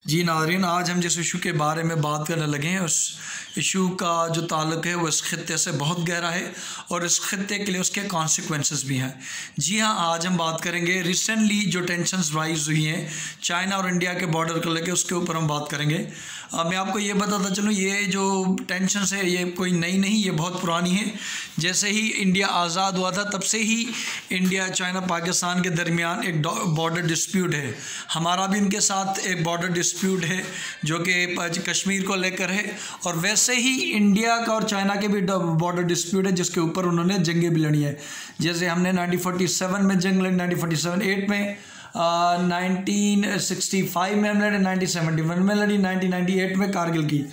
जी नाज़रीन, आज हम जिस इशू के बारे में बात करने लगे हैं उस इशू का जो ताल्लुक़ है वो इस ख़ित्ते से बहुत गहरा है और इस ख़ित्ते के लिए उसके कॉन्सिक्वेंसेस भी हैं। जी हाँ, आज हम बात करेंगे रिसेंटली जो टेंशन्स राइज़ हुई हैं चाइना और इंडिया के बॉर्डर को लेकर, उसके ऊपर हम बात करेंगे। मैं आपको ये बताता चलूँ, ये जो टेंशन्स है ये कोई नई नहीं, ये बहुत पुरानी है। जैसे ही इंडिया आज़ाद हुआ था तब से ही इंडिया, चाइना, पाकिस्तान के दरमियान एक बॉर्डर डिस्प्यूट है। हमारा भी इनके साथ एक बॉर्डर डिस्प्यूट है जो कि कश्मीर को लेकर है, और वैसे ही इंडिया का और चाइना के भी बॉर्डर डिस्प्यूट है जिसके ऊपर उन्होंने जंगें भी लड़ी है। जैसे हमने 1947 में जंग लड़ी, 1947 में 1965 में हमने 1971 में लड़ी, 1998 में कारगिल की।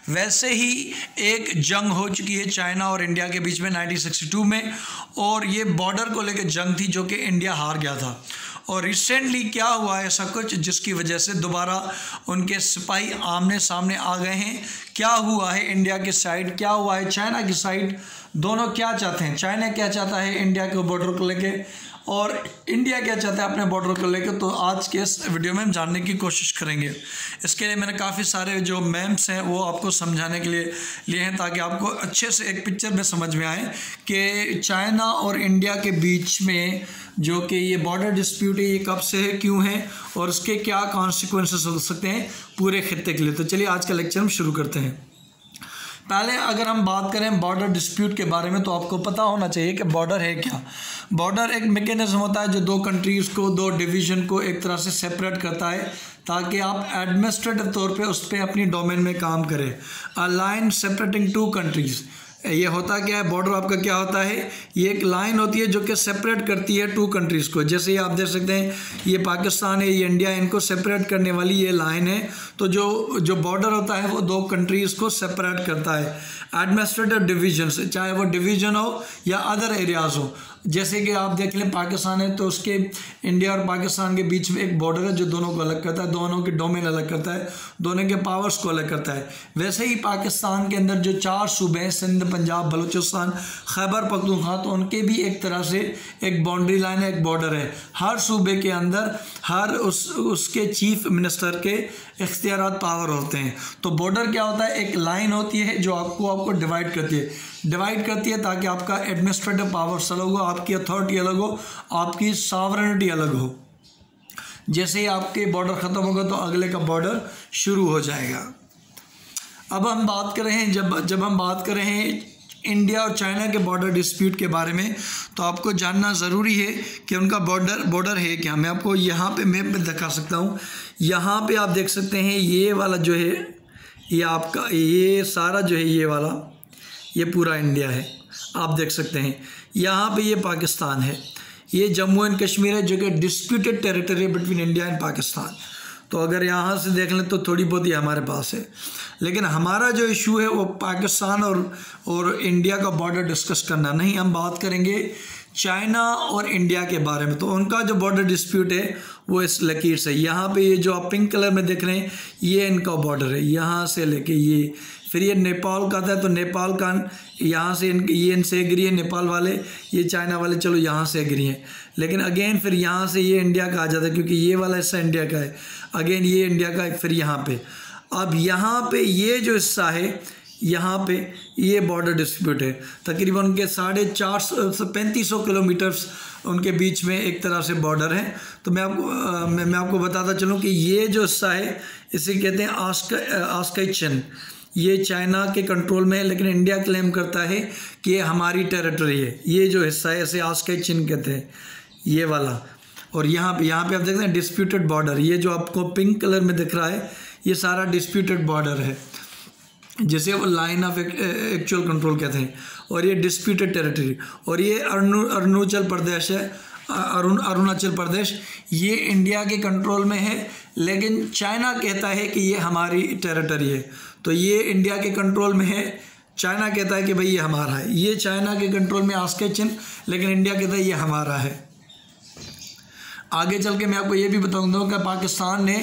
वैसे ही एक जंग हो चुकी है चाइना और इंडिया के बीच में 1962 में, और ये बॉर्डर को लेकर जंग थी जो कि इंडिया हार गया था। और रिसेंटली क्या हुआ है ऐसा कुछ जिसकी वजह से दोबारा उनके सिपाही आमने सामने आ गए हैं। क्या हुआ है इंडिया की साइड, क्या हुआ है चाइना की साइड, दोनों क्या चाहते हैं। चाइना क्या चाहता है इंडिया के बॉर्डर को लेके, और इंडिया क्या चाहता है अपने बॉर्डर को लेकर, तो आज के इस वीडियो में हम जानने की कोशिश करेंगे। इसके लिए मैंने काफ़ी सारे जो मैप्स हैं वो आपको समझाने के लिए हैं ताकि आपको अच्छे से एक पिक्चर में समझ में आए कि चाइना और इंडिया के बीच में जो कि ये बॉर्डर डिस्प्यूट है ये कब से है, क्यों है, और उसके क्या कॉन्सिक्वेंसेस हो सकते हैं पूरे खित्ते के लिए। तो चलिए आज का लेक्चर हम शुरू करते हैं। पहले अगर हम बात करें बॉर्डर डिस्प्यूट के बारे में तो आपको पता होना चाहिए कि बॉर्डर है क्या। बॉर्डर एक मैकेनिज्म होता है जो दो कंट्रीज़ को, दो डिवीज़न को एक तरह से सेपरेट करता है ताकि आप एडमिनिस्ट्रेटिव तौर पे उस पर अपनी डोमेन में काम करें। A line separating to countries, ये होता क्या है, बॉर्डर आपका क्या होता है, ये एक लाइन होती है जो कि सेपरेट करती है टू कंट्रीज़ को। जैसे ये आप देख सकते हैं, ये पाकिस्तान है, ये इंडिया है, इनको सेपरेट करने वाली ये लाइन है। तो जो बॉर्डर होता है वो दो कंट्रीज़ को सेपरेट करता है एडमिनिस्ट्रेटिव डिवीजन से, चाहे वो डिवीज़न हो या अदर एरियाज़ हो। जैसे कि आप देख लें पाकिस्तान है तो उसके इंडिया और पाकिस्तान के बीच में एक बॉर्डर है जो दोनों को अलग करता है, दोनों की डोमेन अलग करता है, दोनों के पावर्स को अलग करता है। वैसे ही पाकिस्तान के अंदर जो 4 सूबे हैं, सिंध, पंजाब, बलूचिस्तान, खैबर पख्तूनख्वा, तो उनके भी एक तरह से एक बाउंड्री लाइन है, एक बॉर्डर है। हर सूबे के अंदर हर उसके चीफ मिनिस्टर के इख्तियारात पावर होते हैं। तो बॉर्डर क्या होता है, एक लाइन होती है जो आपको डिवाइड करती है ताकि आपका एडमिनिस्ट्रेटिव पावर्स अलग हो, आपकी अथॉरिटी अलग हो, आपकी सॉवरेनिटी अलग हो। जैसे ही आपके बॉर्डर ख़त्म होगा तो अगले का बॉर्डर शुरू हो जाएगा। अब हम बात कर रहे हैं, जब हम बात कर रहे हैं इंडिया और चाइना के बॉर्डर डिस्प्यूट के बारे में, तो आपको जानना ज़रूरी है कि उनका बॉर्डर है क्या। मैं आपको यहाँ पे मैप में दिखा सकता हूँ। यहाँ पे आप देख सकते हैं ये वाला जो है, ये आपका ये सारा जो है ये वाला, ये पूरा इंडिया है, आप देख सकते हैं। यहाँ पे ये पाकिस्तान है, ये जम्मू एंड कश्मीर है जो कि disputed territory between India and Pakistan. तो अगर यहाँ से देख लें तो थोड़ी बहुत ये हमारे पास है, लेकिन हमारा जो इशू है वो पाकिस्तान और इंडिया का बॉर्डर डिस्कस करना नहीं। हम बात करेंगे चाइना और इंडिया के बारे में। तो उनका जो बॉर्डर डिस्प्यूट है वो इस लकीर से, यहाँ पे ये जो आप पिंक कलर में देख रहे हैं ये इनका बॉर्डर है, यहाँ से लेके ये, फिर ये नेपाल का था तो नेपाल का यहाँ से ये इनसे एग्री है नेपाल वाले, ये चाइना वाले चलो यहाँ से एग्री हैं। लेकिन अगेन फिर यहाँ से ये इंडिया का आ जाता है क्योंकि ये वाला हिस्सा इंडिया का है, अगेन ये इंडिया का है, फिर यहाँ पे। अब यहाँ पे ये जो हिस्सा है यहाँ पे ये बॉर्डर डिस्प्यूट है, तकरीबन उनके 450-3500 किलोमीटर्स उनके बीच में एक तरह से बॉर्डर है। तो मैं आपको बताता चलूँ कि ये जो हिस्सा है इसे कहते हैं आस्काई चिन, ये चाइना के कंट्रोल में है, लेकिन इंडिया क्लेम करता है कि ये हमारी टेरिटरी है। ये जो हिस्सा है इसे आस्काई चिन कहते हैं, ये वाला। और यहाँ पे आप देखते हैं डिस्प्यूटेड बॉर्डर, ये जो आपको पिंक कलर में दिख रहा है ये सारा डिस्प्यूटेड बॉर्डर है, जिसे वो लाइन ऑफ एक्चुअल कंट्रोल कहते हैं। और ये डिस्प्यूटेड टेरिटरी, और ये अरुणाचल प्रदेश है, अरुणाचल प्रदेश, ये इंडिया के कंट्रोल में है, लेकिन चाइना कहता है कि ये हमारी टेरिटरी है। तो ये इंडिया के कंट्रोल में है, चाइना कहता है कि भाई ये हमारा है। ये चाइना के कंट्रोल में आस्काई चिन, लेकिन इंडिया कहता है ये हमारा है। आगे चल के मैं आपको ये भी बताऊंगा कि पाकिस्तान ने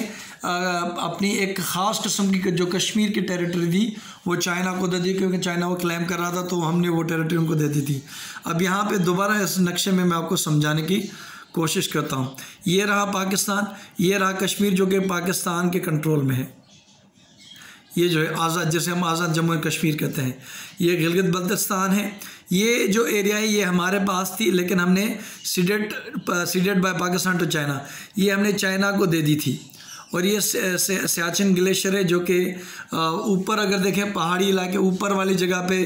अपनी एक ख़ास किस्म की जो कश्मीर की टेरिटरी थी वो चाइना को दे दी, क्योंकि चाइना वो क्लेम कर रहा था तो हमने वो टेरिटरी उनको दे दी थी। अब यहाँ पे दोबारा इस नक्शे में मैं आपको समझाने की कोशिश करता हूँ। ये रहा पाकिस्तान, ये रहा कश्मीर जो कि पाकिस्तान के कंट्रोल में है। ये जो है आज़ाद, जैसे हम आज़ाद जम्मू एंड कश्मीर कहते हैं, ये गिलगित बल्तिस्तान है। ये जो एरिया है ये हमारे पास थी, लेकिन हमने ceded by Pakistan to China, ये हमने चाइना को दे दी थी। और ये सियाचिन ग्लेशियर है जो कि ऊपर अगर देखें पहाड़ी इलाके ऊपर वाली जगह पे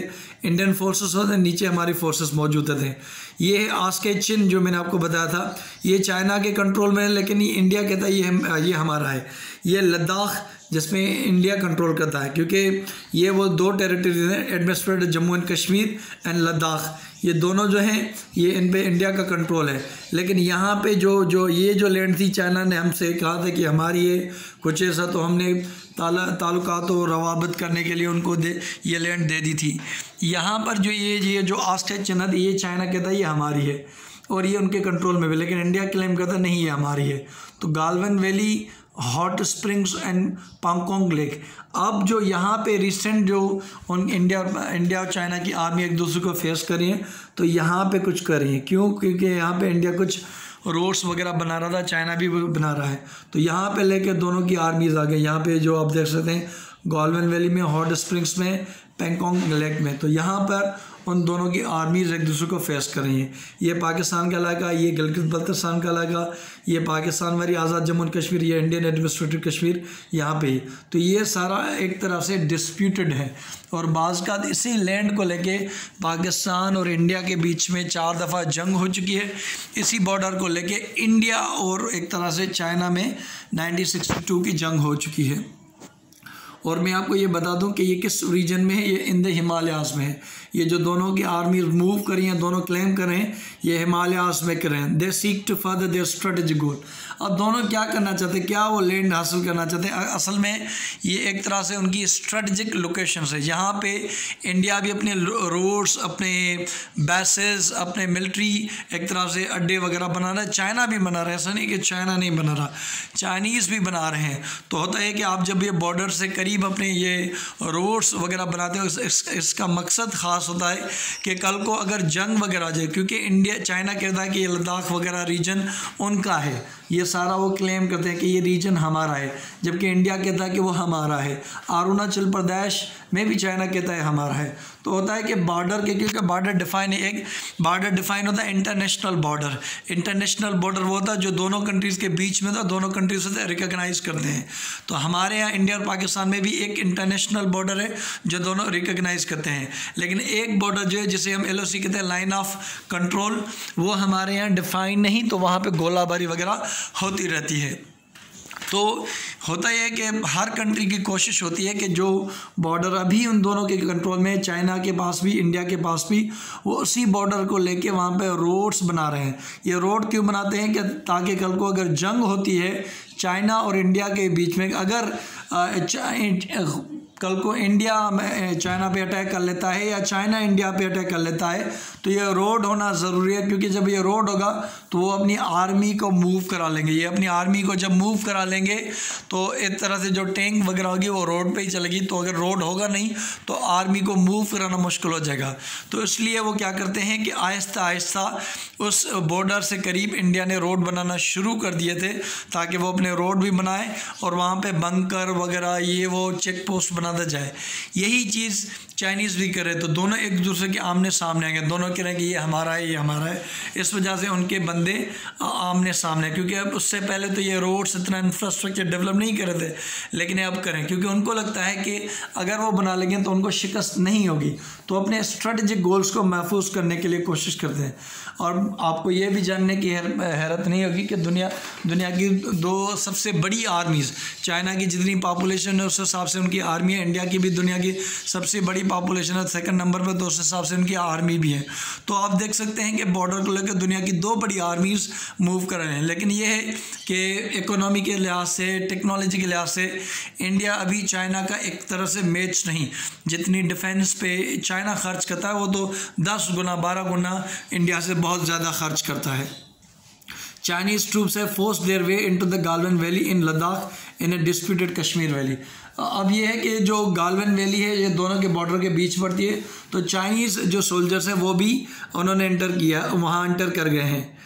इंडियन फोर्सेस होते हैं, नीचे हमारी फोर्सेस मौजूद थे। ये है आस्के चिन जो मैंने आपको बताया था, ये चाइना के कंट्रोल में है, लेकिन ये इंडिया कहता है ये हमारा है। ये लद्दाख जिसमें इंडिया कंट्रोल करता है, क्योंकि ये वो दो टेरिटरीज हैं, administrated Jammu and Kashmir and Ladakh, ये दोनों जो हैं ये इन पे इंडिया का कंट्रोल है। लेकिन यहाँ पे जो ये जो लैंड थी, चाइना ने हमसे कहा था कि हमारी ये कुछ ऐसा, तो हमने ताल्लुकात और रवाबत करने के लिए उनको ये लैंड दे दी थी। यहाँ पर जो ये जो आस्टे चिन्ह, ये चाइना कहता है ये हमारी है और ये उनके कंट्रोल में भी, लेकिन इंडिया क्लेम करता नहीं ये हमारी है। तो Galwan valley, hot springs and Pangong lake, अब जो यहाँ पे रिसेंट जो इंडिया और चाइना की आर्मी एक दूसरे को फेस कर रही है, तो यहाँ पे कुछ कर रही है। क्यों? क्योंकि यहाँ पे इंडिया कुछ रोड्स वगैरह बना रहा था, चाइना भी बना रहा है, तो यहाँ पे लेके दोनों की आर्मीज आ गई। यहाँ पे जो आप देख सकते हैं गालवन वैली में, हॉट स्प्रिंग्स में, पांगोंग लेक में, तो यहाँ पर उन दोनों की आर्मीज़ एक दूसरे को फेस कर रही हैं। ये पाकिस्तान का इलाका, ये गिलगित बल्तिस्तान का इलाका, ये पाकिस्तान वाली आज़ाद जम्मू एंड कश्मीर, ये इंडियन एडमिनिस्ट्रेटिव कश्मीर यहाँ पे ही। तो ये सारा एक तरह से डिस्प्यूटेड है और बाज़ का इसी लैंड को लेके पाकिस्तान और इंडिया के बीच में 4 दफ़ा जंग हो चुकी है। इसी बॉर्डर को लेके इंडिया और एक तरह से चाइना में 1962 की जंग हो चुकी है। और मैं आपको ये बता दूं कि ये किस रीजन में है, ये इन द हिमालयाज़ में है। ये जो दोनों की आर्मी मूव कर रही हैं, दोनों क्लेम कर रहे हैं ये हिमालयाज़ में कर रहे हैं। They seek to further their strategic goal. अब दोनों क्या करना चाहते हैं, क्या वो लैंड हासिल करना चाहते हैं? असल में ये एक तरह से उनकी स्ट्रेटेजिक लोकेशन है, जहाँ पे इंडिया भी अपने रोड्स, अपने बेसेस, अपने मिलिट्री एक तरह से अड्डे वगैरह बना रहा है। चाइना भी बना रहा है, ऐसा नहीं कि चाइना नहीं बना रहा, चाइनीज़ भी बना रहे हैं। तो होता है कि आप जब ये बॉर्डर से करीब अपने ये रोड्स वगैरह बनाते हो, इसका मकसद ख़ास होता है कि कल को अगर जंग वगैरह आ जाए, क्योंकि चाइना कहता है कि ये लद्दाख वगैरह रीजन उनका है, ये सारा वो क्लेम करते हैं कि ये रीजन हमारा है, जबकि इंडिया कहता है कि वो हमारा है। अरुणाचल प्रदेश में भी चाइना कहता है हमारा है। तो होता है कि बॉर्डर के, क्योंकि बॉर्डर डिफाइन है, एक बॉर्डर डिफाइन होता है इंटरनेशनल बॉर्डर। इंटरनेशनल बॉर्डर वो होता है जो दोनों कंट्रीज़ के बीच में था, दोनों कंट्रीज से रिकॉग्नाइज करते हैं। तो हमारे यहाँ इंडिया और पाकिस्तान में भी एक इंटरनेशनल बॉर्डर है जो दोनों रिकॉग्नाइज करते हैं, लेकिन एक बॉर्डर जो है जिसे हम LOC कहते हैं, लाइन ऑफ कंट्रोल, वो हमारे यहाँ डिफाइन नहीं, तो वहाँ पर गोलाबारी वगैरह होती रहती है। तो होता यह है कि हर कंट्री की कोशिश होती है कि जो बॉर्डर अभी उन दोनों के कंट्रोल में, चाइना के पास भी इंडिया के पास भी, वो उसी बॉर्डर को लेके वहाँ पे रोड्स बना रहे हैं। ये रोड क्यों बनाते हैं कि ताकि कल को अगर जंग होती है चाइना और इंडिया के बीच में, अगर कल को इंडिया चाइना पे अटैक कर लेता है या चाइना इंडिया पे अटैक कर लेता है, तो ये रोड होना ज़रूरी है, क्योंकि जब ये रोड होगा तो वो अपनी आर्मी को मूव करा लेंगे। ये अपनी आर्मी को जब मूव करा लेंगे तो एक तरह से जो टैंक वगैरह होगी वो रोड पे ही चलेगी। तो अगर रोड होगा नहीं तो आर्मी को मूव कराना मुश्किल हो जाएगा। तो इसलिए वो क्या करते हैं कि आहिस्ता आहिस्ता उस बॉर्डर से करीब इंडिया ने रोड बनाना शुरू कर दिए थे, ताकि वो अपने रोड भी बनाए और वहाँ पे बंकर वगैरह ये वो चेक पोस्ट बनाता जाए। यही चीज़ चाइनीज़ भी करे, तो दोनों एक दूसरे के आमने सामने आएंगे, दोनों कह रहे हैं कि ये हमारा है, ये हमारा है। इस वजह से उनके बंदे आमने सामने, क्योंकि अब उससे पहले तो ये रोड्स इतना इंफ्रास्ट्रक्चर डेवलप नहीं कर रहे थे, लेकिन अब करें, क्योंकि उनको लगता है कि अगर वो बना लेंगे तो उनको शिकस्त नहीं होगी। तो अपने स्ट्रेटेजिक गोल्स को महफूज करने के लिए कोशिश करते हैं। और आपको ये भी जानने की हैरत नहीं होगी कि दुनिया की 2 सबसे बड़ी आर्मीज़, चाइना की जितनी पॉपुलेशन है उस हिसाब से उनकी आर्मी है, इंडिया की भी दुनिया की सबसे बड़ी पॉपुलेशन है, सेकंड नंबर पर, तो उस हिसाब से उनकी आर्मी भी है। तो आप देख सकते हैं कि बॉर्डर को लेकर दुनिया की 2 बड़ी आर्मीज़ मूव कर रहे हैं। लेकिन ये है कि इकोनॉमी के लिहाज से, टेक्नोलॉजी के लिहाज से इंडिया अभी चाइना का एक तरह से मैच नहीं। जितनी डिफेंस पे चाइना खर्च करता है वो तो 10 गुना 12 गुना इंडिया से बहुत ज़्यादा खर्च करता है। Chinese troops have forced their way into the Galwan Valley in Ladakh in a disputed Kashmir Valley। अब ये है कि जो गालवन वैली है ये दोनों के बॉर्डर के बीच पड़ती है, तो चाइनीज़ जो सोल्जर्स हैं वो भी उन्होंने एंटर किया, वहाँ एंटर कर गए हैं।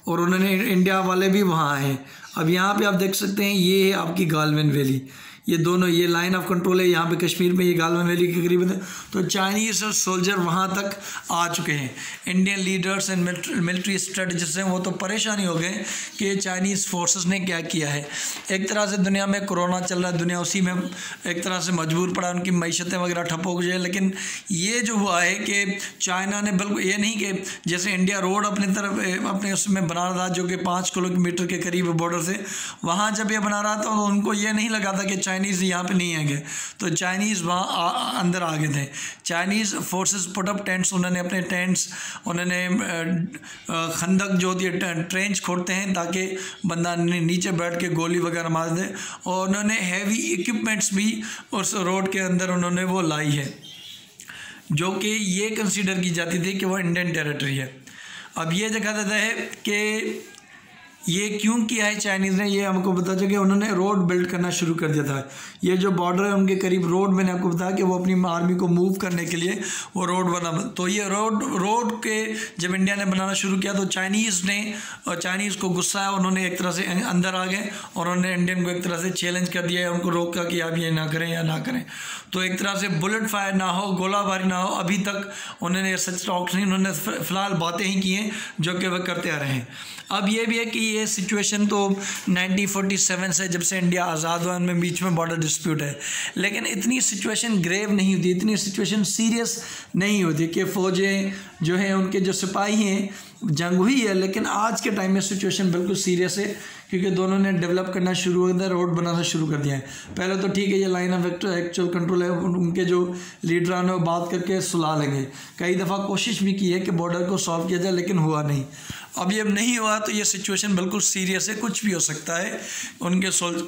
और उन्होंने इंडिया वाले भी वहाँ आए हैं। अब यहाँ पे आप देख सकते हैं ये है आपकी गालवन वैली, ये दोनों ये लाइन ऑफ कंट्रोल है यहाँ पे कश्मीर में, ये गालवन वैली के करीब है। तो चाइनीज़ सोल्जर वहाँ तक आ चुके हैं। Indian leaders and military strategist हैं वो तो परेशानी हो गए कि चाइनीज़ फोर्सेस ने क्या किया है। एक तरह से दुनिया में कोरोना चल रहा है, दुनिया उसी में एक तरह से मजबूर पड़ा, उनकी मईशतें वगैरह ठप हो गई है। लेकिन ये जो हुआ है कि चाइना ने बिल्कुल ये नहीं कि जैसे इंडिया रोड अपनी तरफ अपने उसमें बना रहा था जो कि 5 किलोमीटर के करीब बॉर्डर से, वहाँ जब ये बना रहा था तो उनको ये नहीं लगा था कि चाइनीज़ यहाँ पे नहीं आएंगे, तो चाइनीज़ वहाँ अंदर आ गए थे। Chinese forces put up tents, उन्होंने अपने टेंट्स, उन्होंने खंदक जो होती है ट्रेंच खोदते हैं ताकि बंदा नीचे बैठ के गोली वगैरह मार दे, और उन्होंने हैवी इक्विपमेंट्स भी उस रोड के अंदर उन्होंने वो लाई है जो कि ये कंसीडर की जाती थी कि वो इंडियन टेरिटरी है। अब ये देखा जाता है कि ये क्यों किया है चाइनीज़ ने, ये हमको बता चुके, उन्होंने रोड बिल्ड करना शुरू कर दिया था। ये जो बॉर्डर है उनके करीब रोड, मैंने आपको बताया कि वो अपनी आर्मी को मूव करने के लिए वो रोड बना। तो ये रोड के जब इंडिया ने बनाना शुरू किया तो चाइनीज़ को गुस्सा है, उन्होंने एक तरह से अंदर आ गए और उन्होंने इंडियन को एक तरह से चैलेंज कर दिया है, उनको रोका कि आप ये ना करें या ना करें। तो एक तरह से बुलेट फायर ना हो, गोलाबारी ना हो, अभी तक उन्होंने सच टॉक्स नहीं, उन्होंने फ़िलहाल बातें ही की हैं जो कि वह करते आ रहे हैं। अब ये भी है कि ये सिचुएशन तो 1947 से जब से इंडिया आज़ाद हुआ उनमें बीच में बॉर्डर डिस्प्यूट है, लेकिन इतनी सिचुएशन ग्रेव नहीं होती, इतनी सिचुएशन सीरियस नहीं होती कि फ़ौजें जो हैं उनके जो सिपाही हैं जंग हुई है, लेकिन आज के टाइम में सिचुएशन बिल्कुल सीरियस है क्योंकि दोनों ने डेवलप करना शुरू कर दिया, रोड बनाना शुरू कर दिया है। पहले तो ठीक है ये लाइन ऑफ एक्चुअल कंट्रोल है, उनके जो लीडरान है वो बात करके सुलह लेंगे। कई दफ़ा कोशिश भी की है कि बॉर्डर को सॉल्व किया जाए लेकिन हुआ नहीं। अब ये नहीं हुआ तो ये सिचुएशन बिल्कुल सीरियस है, कुछ भी हो सकता है, उनके सोल्व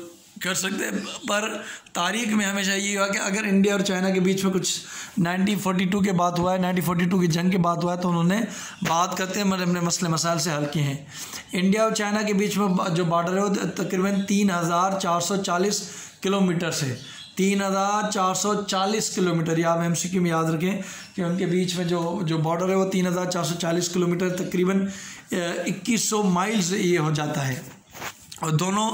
कर सकते हैं। पर तारीख में हमेशा ये हुआ कि अगर इंडिया और चाइना के बीच में कुछ 1942 के बाद हुआ है, 1942 की जंग के बाद हुआ है, तो उन्होंने बात करते हैं अपने मसले मसाइल से हल किए हैं। इंडिया और चाइना के बीच में जो बॉर्डर है वो तकरीबन 3440 किलोमीटर से 3440 किलोमीटर, ये आप MCQ में याद रखें कि उनके बीच में जो बॉर्डर है वो 3440 किलोमीटर, तकरीबन 2100 माइल्स ये हो जाता है। और दोनों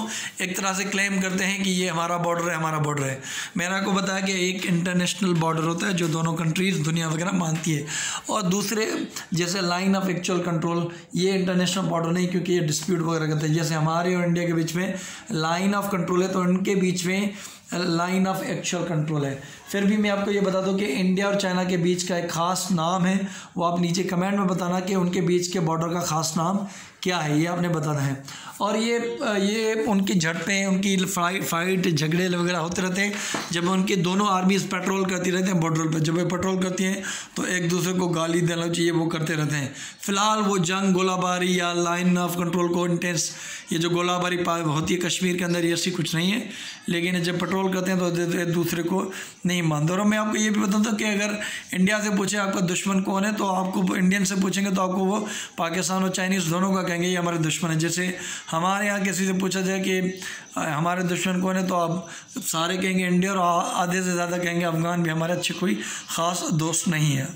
एक तरह से क्लेम करते हैं कि ये हमारा बॉर्डर है, हमारा बॉर्डर है। मैंने आपको बताया कि एक इंटरनेशनल बॉर्डर होता है जो दोनों कंट्रीज़ दुनिया वगैरह मानती है, और दूसरे जैसे लाइन ऑफ एक्चुअल कंट्रोल, ये इंटरनेशनल बॉर्डर नहीं क्योंकि ये डिस्प्यूट वगैरह करते हैं। जैसे हमारे और इंडिया के बीच में लाइन ऑफ कंट्रोल है तो उनके बीच में लाइन ऑफ एक्चुअल कंट्रोल है। फिर भी मैं आपको ये बता दूं कि इंडिया और चाइना के बीच का एक ख़ास नाम है, वो आप नीचे कमेंट में बताना कि उनके बीच के बॉर्डर का ख़ास नाम क्या है, ये आपने बताना है। और ये उनकी झड़पें, उनकी फाइट झगड़े वगैरह होते रहते हैं जब उनकी दोनों आर्मीज़ पेट्रोल करती रहती हैं बॉर्डर पर। जब वे पेट्रोल करती हैं तो एक दूसरे को गाली देना चाहिए, वो करते रहते हैं। फ़िलहाल वो जंग, गोलाबारी या लाइन ऑफ कंट्रोल को इंटेंस, ये जो गोलाबारी होती है कश्मीर के अंदर, ये ऐसी कुछ नहीं है, लेकिन जब पेट्रोल करते हैं तो एक दूसरे को नहीं मानते। और मैं आपको ये भी बताता हूँ कि अगर इंडिया से पूछे आपका दुश्मन कौन है, तो आपको इंडियन से पूछेंगे तो आपको वो पाकिस्तान और चाइनीज़ दोनों का कहेंगे ये हमारे दुश्मन है। जैसे हमारे यहाँ किसी से पूछा जाए कि हमारे दुश्मन कौन है तो आप सारे कहेंगे इंडिया, और आधे से ज़्यादा कहेंगे अफ़गान भी हमारे अच्छे कोई ख़ास दोस्त नहीं है।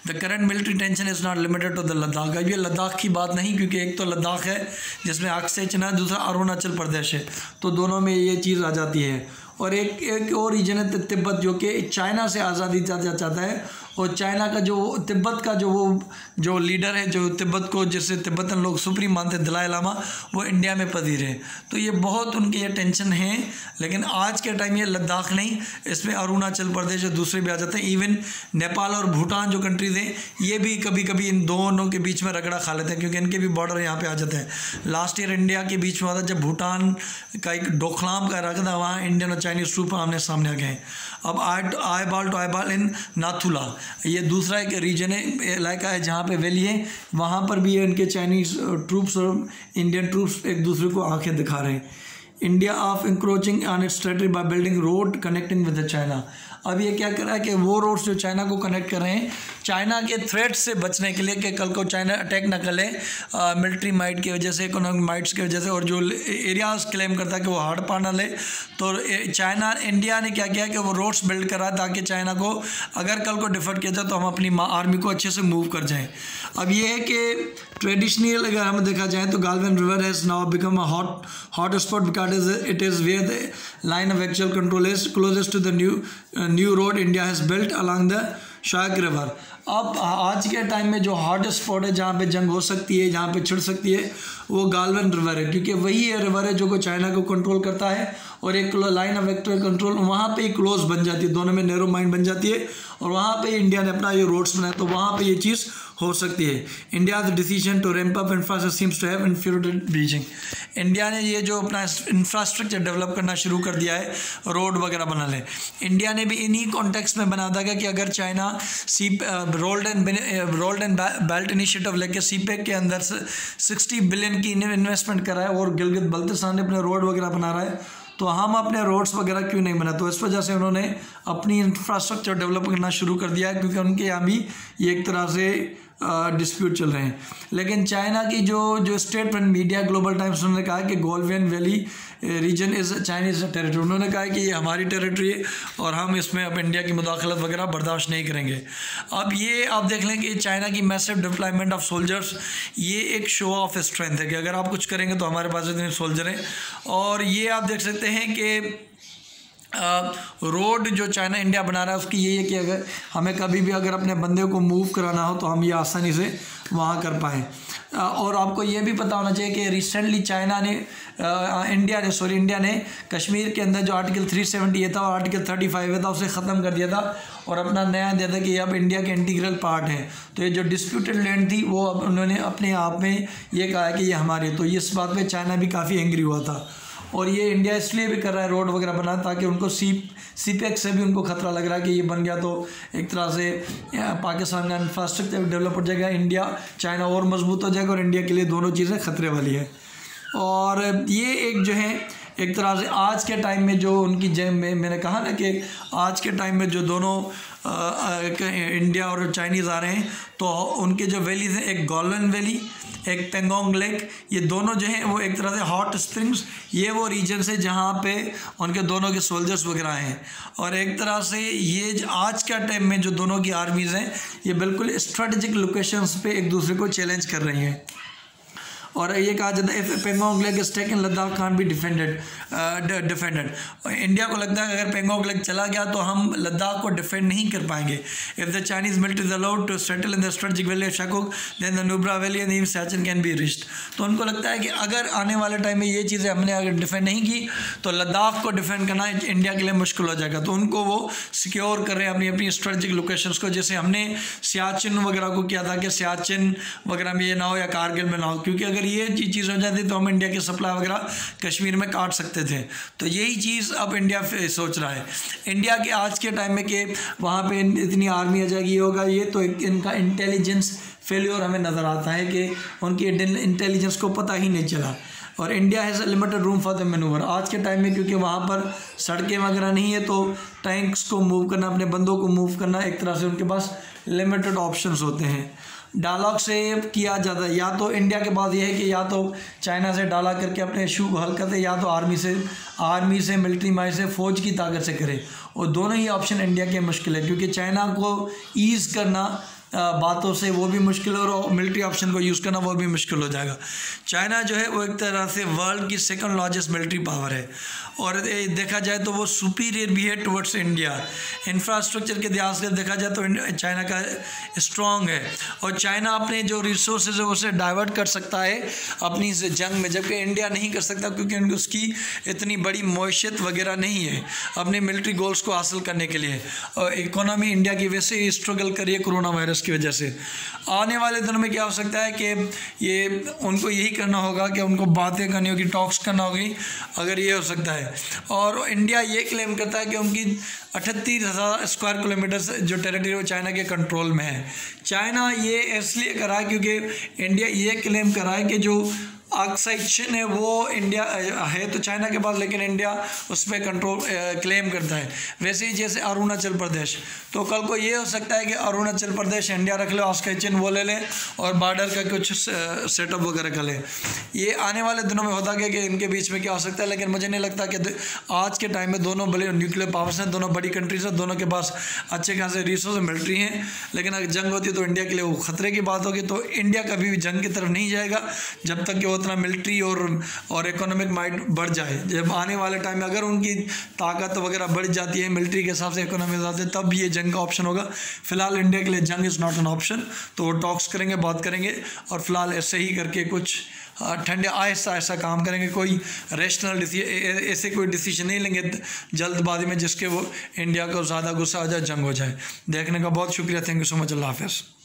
The current military tension is not limited to the Ladakh. अब ये लद्दाख की बात नहीं, क्योंकि एक तो लद्दाख है जिसमें अक्सर चना, दूसरा अरुणाचल प्रदेश है, तो दोनों में ये चीज़ आ जाती है। और एक और रीजन है तिब्बत, जो कि चाइना से आज़ादी चाहता है, और चाइना का तिब्बत का जो लीडर है, जो तिब्बत को जैसे तिब्बतन लोग सुप्रीम मानते हैं, दलाई लामा, वो इंडिया में पधीर है। तो ये बहुत उनके ये टेंशन है। लेकिन आज के टाइम ये लद्दाख नहीं, इसमें अरुणाचल प्रदेश और दूसरे भी आ जाते हैं। इवन नेपाल और भूटान जो कंट्रीज़ हैं, ये भी कभी कभी इन दोनों के बीच में रगड़ा खा लेते हैं, क्योंकि इनके भी बॉर्डर यहाँ पे आ जाते हैं। लास्ट ईयर इंडिया के बीच में हुआ था जब भूटान का एक डोकलाम का इलाका था, वहाँ इंडियन और चाइनीज़ ट्रूप आमने सामने आ गए। अब आईबाल टू आईबाल इन नाथुला, ये दूसरा एक रीजन है, इलाका है जहाँ पे वैली है, वहाँ पर भी इनके चाइनीज़ ट्रूप्स और इंडियन ट्रूप्स एक दूसरे को आंखें दिखा रहे हैं। India of encroaching on its territory by building road connecting with China. अब ये क्या कर रहा है कि वो रोड्स जो चाइना को कनेक्ट कर रहे हैं चाइना के थ्रेट से बचने के लिए कि कल को चाइना अटैक न कर ले मिलिट्री माइट की वजह से, इकोनॉमिक माइट्स की वजह से, और जो एरियाज क्लेम करता है कि वो हड़पा ना ले, तो चाइना इंडिया ने क्या किया कि वो रोड्स बिल्ड करा ताकि चाइना को अगर कल को डिफर किया जाए तो हम अपनी आर्मी को अच्छे से मूव कर जाएँ। अब ये है कि ट्रेडिशनल अगर हम देखा जाए तो Galwan river has now become a hot spot because it is where the line of actual control is closest to the new road India has built along the Shyok river. अब आज के टाइम में जो हॉट स्पॉट है जहाँ पे जंग हो सकती है, जहाँ पे छिड़ सकती है, वो गालवन रिवर है, क्योंकि वही है रिवर है जो को चाइना को कंट्रोल करता है, और एक लाइन ऑफ एक्चुअल कंट्रोल वहाँ पे ही क्लोज बन जाती है, दोनों में नैरो माइन बन जाती है, और वहाँ पे इंडिया ने अपना ये रोड्स बनाया, तो वहाँ पे ये चीज़ हो सकती है। India the decision to ramp up infrastructure seems to have influenced Beijing. India ने ये जो अपना इंफ्रास्ट्रक्चर डेवलप करना शुरू कर दिया है, रोड वगैरह बना ले, इंडिया ने भी इन्हीं कॉन्टेक्स्ट में बना था कि अगर China rolled and belt initiative लेके सीपेक के अंदर 60 बिलियन की इन्वेस्टमेंट करा है और गिलगित बल्तिस्तान ने अपने रोड वगैरह बना रहा है, तो हम अपने रोड्स वगैरह क्यों नहीं बना। तो इस वजह से उन्होंने अपनी इंफ्रास्ट्रक्चर डेवलप करना शुरू कर दिया है, क्योंकि उनके यहाँ भी ये एक तरह से डिस्प्यूट चल रहे हैं। लेकिन चाइना की जो स्टेटमेंट मीडिया ग्लोबल टाइम्स उन्होंने कहा कि Galwan valley region is Chinese territory, उन्होंने कहा कि ये हमारी टेरिटरी है और हम इसमें अब इंडिया की मुदाखलत वगैरह बर्दाश्त नहीं करेंगे। अब ये आप देख लें कि चाइना की मैसिव डिप्लॉयमेंट ऑफ सोल्जर्स, ये एक शो ऑफ स्ट्रेंथ है कि अगर आप कुछ करेंगे तो हमारे पास इतने सोल्जर हैं। और ये आप देख सकते हैं कि रोड जो चाइना इंडिया बना रहा है उसकी ये है कि अगर हमें कभी भी अगर अपने बंदे को मूव कराना हो तो हम ये आसानी से वहाँ कर पाएँ। और आपको ये भी पता होना चाहिए कि रिसेंटली इंडिया ने कश्मीर के अंदर जो आर्टिकल 370 था और आर्टिकल 35 था उसे ख़त्म कर दिया था और अपना नया दिया था कि ये अब इंडिया के इंटीग्रल पार्ट है। तो ये जो डिस्प्यूटेड लैंड थी वो अब उन्होंने अपने आप में ये कहा है कि ये हमारी, तो इस बात पर चाइना भी काफ़ी एंग्री हुआ था। और ये इंडिया इसलिए भी कर रहा है रोड वगैरह बना ताकि उनको सीपेक से भी उनको ख़तरा लग रहा है कि ये बन गया तो एक तरह से पाकिस्तान का इंफ्रास्ट्रक्चर डेवलप हो जाएगा, इंडिया चाइना और मजबूत हो जाएगा, और इंडिया के लिए दोनों चीज़ें ख़तरे वाली है। और ये एक जो है एक तरह से आज के टाइम में जो उनकी जंग में मैंने कहा ना कि आज के टाइम में जो दोनों इंडिया और चाइनीज़ आ रहे हैं तो उनके जो वैलीज हैं, एक गोल्डन वैली, एक पेंगोंग लेक, ये दोनों जो हैं वो एक तरह से हॉट स्प्रिंग्स, ये वो रीजन है जहाँ पे उनके दोनों के सोल्जर्स वगैरह हैं। और एक तरह से ये आज का टाइम में जो दोनों की आर्मीज़ हैं ये बिल्कुल स्ट्रेटेजिक लोकेशंस पे एक दूसरे को चैलेंज कर रही हैं। और ये कहा जाता है if Pangong lake is taken Ladakh can't be defended. India को लगता है अगर पेंगोंग लेक चला गया तो हम लद्दाख को डिफेंड नहीं कर पाएंगे। If the Chinese military is allowed to settle in the strategic valley of Shyok then the Nubra valley and even Siachen can be reached. तो उनको लगता है कि अगर आने वाले टाइम में ये चीज़ें हमने अगर डिफेंड नहीं की तो लद्दाख को डिफेंड करना इंडिया के लिए मुश्किल हो जाएगा। तो उनको वो सिक्योर कर रहे हैं अपनी अपनी स्ट्रेटेजिक लोकेशंस को, जैसे हमने सियाचिन वगैरह को किया था कि सियाचिन वगैरह में ये ना हो या कारगिल में ना हो, क्योंकि अगर ये चीज़ हो जाती तो हम इंडिया की सप्लाई वगैरह कश्मीर में काट सकते थे। तो यही चीज़ अब इंडिया सोच रहा है। इंडिया के आज के टाइम में कि वहाँ पे इतनी आर्मी आ जाएगी, ये होगा, ये तो इनका इंटेलिजेंस फेल्योर हमें नज़र आता है कि उनकी इंटेलिजेंस को पता ही नहीं चला। और India has a limited room for the manoeuvre आज के टाइम में, क्योंकि वहाँ पर सड़कें वगैरह नहीं है तो टैंक्स को मूव करना, अपने बंदों को मूव करना, एक तरह से उनके पास लिमिटेड ऑप्शंस होते हैं। डायलॉग से किया जाता है, या तो इंडिया के पास ये है कि या तो चाइना से डायलॉग करके अपने इशू को हल करते, या तो आर्मी से मिलिट्री माइट से फ़ौज की ताकत से करे। और दोनों ही ऑप्शन इंडिया के मुश्किल है, क्योंकि चाइना को ईज़ करना बातों से वो भी मुश्किल है और मिलिट्री ऑप्शन को यूज़ करना वो भी मुश्किल हो जाएगा। चाइना जो है वो एक तरह से वर्ल्ड की सेकंड लार्जेस्ट मिलिट्री पावर है और देखा जाए तो वो सुपीरियर भी है टुवर्ड्स इंडिया। इंफ्रास्ट्रक्चर के लिहाज से देखा जाए तो चाइना का स्ट्रॉन्ग है और चाइना अपने जो रिसोर्सेज है उसे डाइवर्ट कर सकता है अपनी जंग में, जबकि इंडिया नहीं कर सकता क्योंकि उसकी इतनी बड़ी मईशत वगैरह नहीं है अपने मिलिट्री गोल्स को हासिल करने के लिए। और इकोनॉमी इंडिया की वैसे ही स्ट्रगल करी है कोरोना वायरस की वजह से। आने वाले दिनों में क्या हो सकता है कि ये उनको यही करना होगा कि उनको बातें करनी होगी, टॉक्स करना होगी, अगर ये हो सकता है। और इंडिया ये क्लेम करता है कि उनकी 38,000 स्क्वायर किलोमीटर जो टेरिटरी वो चाइना के कंट्रोल में है। चाइना ये इसलिए करा है क्योंकि इंडिया ये क्लेम करा है कि जो अक्साई चिन है वो इंडिया है तो चाइना के पास, लेकिन इंडिया उस पर कंट्रोल क्लेम करता है। वैसे ही जैसे अरुणाचल प्रदेश, तो कल को ये हो सकता है कि अरुणाचल प्रदेश इंडिया रख ले, अक्साई चिन वो ले लें और बॉर्डर का कुछ सेटअप वगैरह कर लें। ये आने वाले दिनों में होता क्या कि इनके बीच में क्या हो सकता है, लेकिन मुझे नहीं लगता कि आज के टाइम में दोनों बड़े न्यूक्लियर पावर्स हैं, दोनों बड़ी कंट्रीज हैं, दोनों के पास अच्छे खासे रिसोर्स मिलिट्री हैं। लेकिन अगर जंग होती है तो इंडिया के लिए वो खतरे की बात होगी। तो इंडिया कभी भी जंग की तरफ नहीं जाएगा जब तक कि वो उतना मिलिट्री और इकोनॉमिक माइंड बढ़ जाए। जब आने वाले टाइम में अगर उनकी ताकत वगैरह बढ़ जाती है मिलिट्री के हिसाब से, इकोनॉमी के हिसाब से, तब ये जंग का ऑप्शन होगा। फिलहाल इंडिया के लिए जंग इज़ नॉट एन ऑप्शन। तो वो टॉक्स करेंगे, बात करेंगे और फिलहाल ऐसे ही करके कुछ ठंडे आहिस्ता आहिस्ता काम करेंगे। कोई रेशनल ऐसे कोई डिसीजन नहीं लेंगे जल्दबाजी में जिसके वो इंडिया को ज़्यादा गुस्सा आ जाए, जंग हो जाए। देखने का बहुत शुक्रिया। Thank you so much. अल्लाह हाफ़िज़।